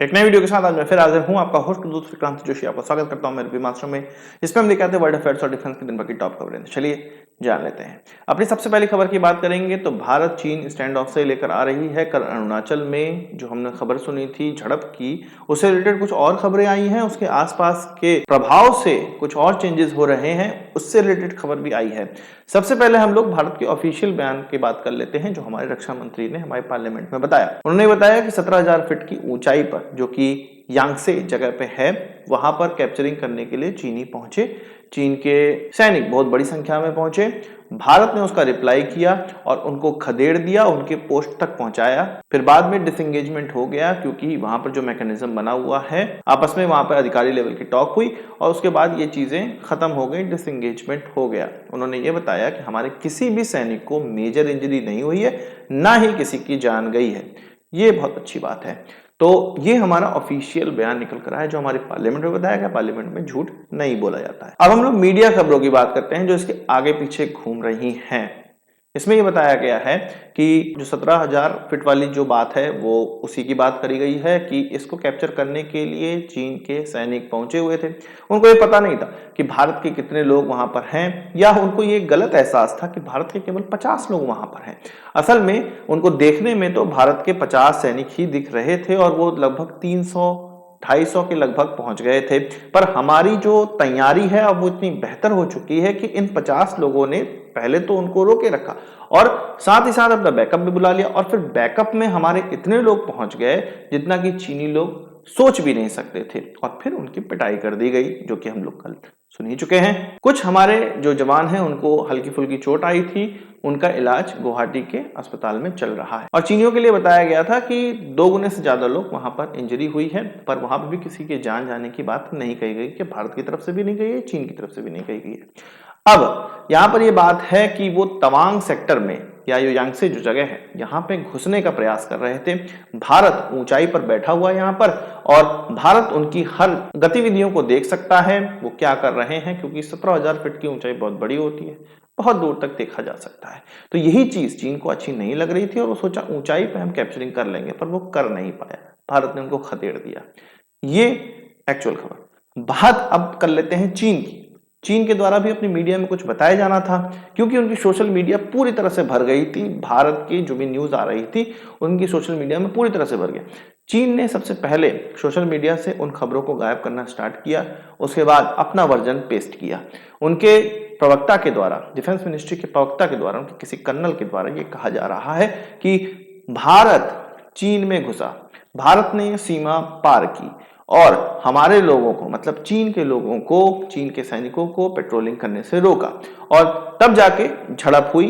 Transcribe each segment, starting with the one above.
एक नए वीडियो के साथ आज मैं फिर हाजिर हूं। आपका होस्ट दोस्त विक्रांत जोशी आपका स्वागत करता हूं मेरे विमास्टर में। इसमें हम लेके आते हैं वर्ल्ड अफेयर्स और डिफेंस की दिन भर की टॉप खबरें। चलिए जान लेते हैं। अपनी सबसे पहली खबर की बात करेंगे तो भारत चीन स्टैंड ऑफ से लेकर आ रही है। कल अरुणाचल में जो हमने खबर सुनी थी झड़प की, उससे रिलेटेड कुछ और खबरें आई हैं। उसके आसपास के प्रभाव से कुछ और चेंजेस हो रहे हैं, उससे रिलेटेड खबर भी आई है। सबसे पहले हम लोग भारत के ऑफिशियल बयान की बात कर लेते हैं जो हमारे रक्षा मंत्री ने हमारे पार्लियामेंट में बताया। उन्होंने बताया कि 17,000 फीट की ऊंचाई पर, जो कि यांगसे जगह पे है, वहां पर कैप्चरिंग करने के लिए चीनी पहुंचे। चीन के सैनिक बहुत बड़ी संख्या में पहुंचे। भारत ने उसका रिप्लाई किया और उनको खदेड़ दिया, उनके पोस्ट तक पहुंचाया। फिर बाद में डिसएंगेजमेंट हो गया क्योंकि वहां पर जो मैकेनिज्म बना हुआ है, आपस में वहां पर अधिकारी लेवल की टॉक हुई और उसके बाद ये चीजें खत्म हो गई, डिसएंगेजमेंट हो गया। उन्होंने ये बताया कि हमारे किसी भी सैनिक को मेजर इंजरी नहीं हुई है, ना ही किसी की जान गई है। ये बहुत अच्छी बात है। तो ये हमारा ऑफिशियल बयान निकल कर आया जो हमारे पार्लियामेंट में बताया गया। पार्लियामेंट में झूठ नहीं बोला जाता है। अब हम लोग मीडिया खबरों की बात करते हैं जो इसके आगे पीछे घूम रही हैं। इसमें ये बताया गया है कि जो 17,000 फीट वाली जो बात है वो उसी की बात करी गई है कि इसको कैप्चर करने के लिए चीन के सैनिक पहुंचे हुए थे। उनको ये पता नहीं था कि भारत के कितने लोग वहां पर हैं, या उनको ये गलत एहसास था कि भारत के केवल 50 लोग वहां पर हैं। असल में उनको देखने में तो भारत के 50 सैनिक ही दिख रहे थे और वो लगभग 300-250 के लगभग पहुंच गए थे। पर हमारी जो तैयारी है अब वो इतनी बेहतर हो चुकी है कि इन 50 लोगों ने पहले तो उनको रोके रखा और साथ ही साथ अपना बैकअप भी बुला लिया, और फिर बैकअप में हमारे इतने लोग पहुंच गए जितना कि चीनी लोग सोच भी नहीं सकते थे, और फिर उनकी पिटाई कर दी गई जो कि हम लोग कल सुन ही चुके हैं। कुछ हमारे जो जवान हैं उनको हल्की फुल्की चोट आई थी, उनका इलाज गुवाहाटी के अस्पताल में चल रहा है। और चीनियों के लिए बताया गया था कि 2 गुने से ज्यादा लोग वहां पर इंजरी हुई है, पर वहां पर भी किसी के जान जाने की बात नहीं कही गई कि भारत की तरफ से भी नहीं गई है, चीन की तरफ से भी नहीं कही गई है। अब यहां पर यह बात है कि वो तवांग सेक्टर में या यांगसे जो जगह है यहां पे घुसने का प्रयास कर रहे थे। भारत ऊंचाई पर बैठा हुआ है यहां पर, और भारत उनकी हर गतिविधियों को देख सकता है वो क्या कर रहे हैं, क्योंकि 17,000 फीट की ऊंचाई बहुत बड़ी होती है, बहुत दूर तक देखा जा सकता है। तो यही चीज चीन को अच्छी नहीं लग रही थी और वो सोचा ऊंचाई पे हम कैप्चरिंग कर लेंगे, पर वो कर नहीं पाया। भारत ने उनको खदेड़ दिया। ये एक्चुअल खबर। बात अब कर लेते हैं चीन की। चीन के द्वारा भी अपनी मीडिया में कुछ बताया जाना था, क्योंकि उनकी सोशल मीडिया पूरी तरह से भर गई थी। भारत की जो भी न्यूज आ रही थी उनकी सोशल मीडिया में पूरी तरह से भर गया। चीन ने सबसे पहले सोशल मीडिया से उन खबरों को गायब करना स्टार्ट किया, उसके बाद अपना वर्जन पेस्ट किया। उनके प्रवक्ता के द्वारा, डिफेंस मिनिस्ट्री के प्रवक्ता के द्वारा, उनके किसी कर्नल के द्वारा यह कहा जा रहा है कि भारत चीन में घुसा, भारत ने सीमा पार की और हमारे लोगों को, मतलब चीन के लोगों को, चीन के सैनिकों को पेट्रोलिंग करने से रोका, और तब जाके झड़प हुई।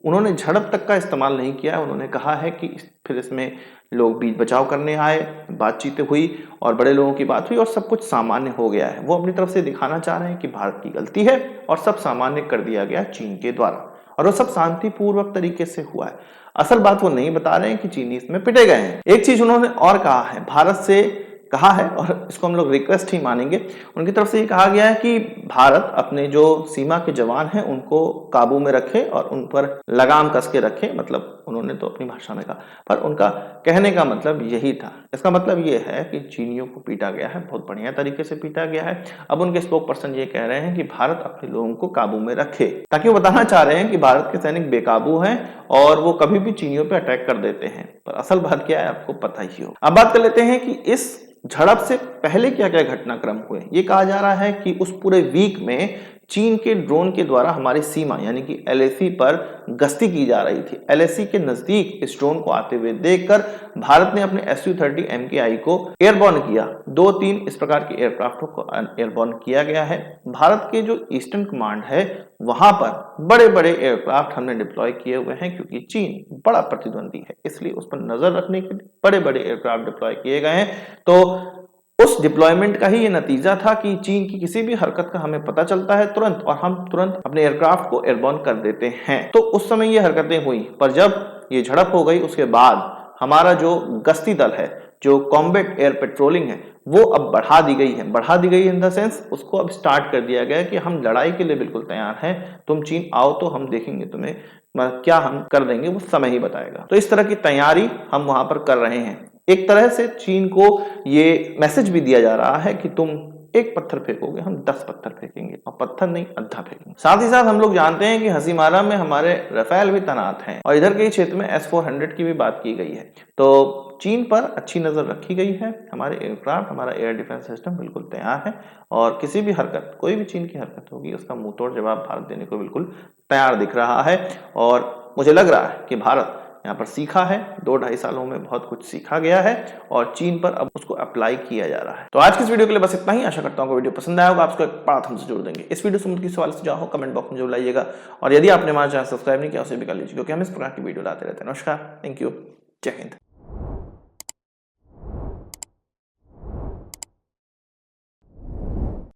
उन्होंने झड़प तक का इस्तेमाल नहीं किया। उन्होंने कहा है कि फिर इसमें लोग बीच बचाव करने आए, बातचीत हुई और बड़े लोगों की बात हुई और सब कुछ सामान्य हो गया है। वो अपनी तरफ से दिखाना चाह रहे हैं कि भारत की गलती है और सब सामान्य कर दिया गया चीन के द्वारा, और वो सब शांतिपूर्वक तरीके से हुआ है। असल बात वो नहीं बता रहे हैं कि चीनी इसमें पिटे गए हैं। एक चीज उन्होंने और कहा है, भारत से कहा है, और इसको हम लोग रिक्वेस्ट ही मानेंगे, उनकी तरफ से ये कहा गया है कि भारत अपने जो सीमा के जवान हैं उनको काबू में रखे और उन पर लगाम कस के रखे। मतलब उन्होंने तो अपनी भाषा में कहा, पर उनका कहने का मतलब यही था। इसका मतलब ये है कि चीनियों को पीटा गया है, बहुत बढ़िया तरीके से पीटा गया है। अब उनके स्पोक पर्सन ये कह रहे हैं कि भारत अपने लोगों को काबू में रखे, ताकि वो बताना चाह रहे हैं कि भारत के सैनिक बेकाबू हैं और वो कभी भी चीनियों पर अटैक कर देते हैं। पर असल बात क्या है आपको पता ही हो। अब बात कर लेते हैं कि इस झड़प से पहले क्या क्या घटनाक्रम हुए। ये कहा जा रहा है कि उस पूरे वीक में चीन के ड्रोन के द्वारा हमारी सीमा यानी कि एलएसी पर गश्ती की जा रही थी। एलएसी के नजदीक इस ड्रोन को आते हुए देखकर भारत ने अपने SU-30 MKI को एयरबॉर्न किया। 2-3 इस प्रकार के एयरक्राफ्टों को एयरबॉर्न किया गया है। भारत के जो ईस्टर्न कमांड है वहां पर बड़े बड़े एयरक्राफ्ट हमने डिप्लॉय किए हुए हैं, क्योंकि चीन बड़ा प्रतिद्वंदी है, इसलिए उस पर नजर रखने के लिए बड़े बड़े एयरक्राफ्ट डिप्लॉय किए गए हैं। तो उस डिप्लॉयमेंट का ही ये नतीजा था कि चीन की किसी भी हरकत का हमें पता चलता है तुरंत, और हम तुरंत अपने एयरक्राफ्ट को एयरबॉर्न कर देते हैं। तो उस समय ये हरकतें हुई, पर जब ये झड़प हो गई उसके बाद हमारा जो गश्ती दल है, जो कॉम्बैट एयर पेट्रोलिंग है, वो अब बढ़ा दी गई है। बढ़ा दी गई इन द सेंस, उसको अब स्टार्ट कर दिया गया कि हम लड़ाई के लिए बिल्कुल तैयार हैं, तुम चीन आओ तो हम देखेंगे तुम्हें क्या हम कर देंगे, वो समय ही बताएगा। तो इस तरह की तैयारी हम वहां पर कर रहे हैं। एक तरह से चीन को ये मैसेज भी दिया जा रहा है कि तुम एक पत्थर फेंकोगे, हम 10 पत्थर फेंकेंगे, और पत्थर नहीं आधा फेंकेंगे। साथ ही साथ हम लोग जानते हैं कि हसीमारा में हमारे राफेल भी तैनात हैं और इधर के ही क्षेत्र में S-400 की भी बात की गई है। तो चीन पर अच्छी नजर रखी गई है। हमारे एयरक्राफ्ट, हमारा एयर डिफेंस सिस्टम बिल्कुल तैयार है और किसी भी हरकत, कोई भी चीन की हरकत होगी उसका मुंह तोड़ जवाब भारत देने को बिल्कुल तैयार दिख रहा है। और मुझे लग रहा है कि भारत यहाँ पर सीखा है, 2-2.5 सालों में बहुत कुछ सीखा गया है और चीन पर अब उसको अप्लाई किया जा रहा है। तो आज की इस वीडियो के लिए बस इतना ही। आशा करता हूँ वीडियो पसंद आया होगा। आपको एक बात हमसे जोड़ देंगे। इस वीडियो से मुझे सवाल सुझाव हो कमेंट बॉक्स में जरूर लाइएगा और यदि आपने हमारा चैनल सब्सक्राइब नहीं किया उसे भी कर लीजिए, क्योंकि हम इस प्रकार की वीडियो लाते रहते हैं। नमस्कार, थैंक यू, जय हिंद।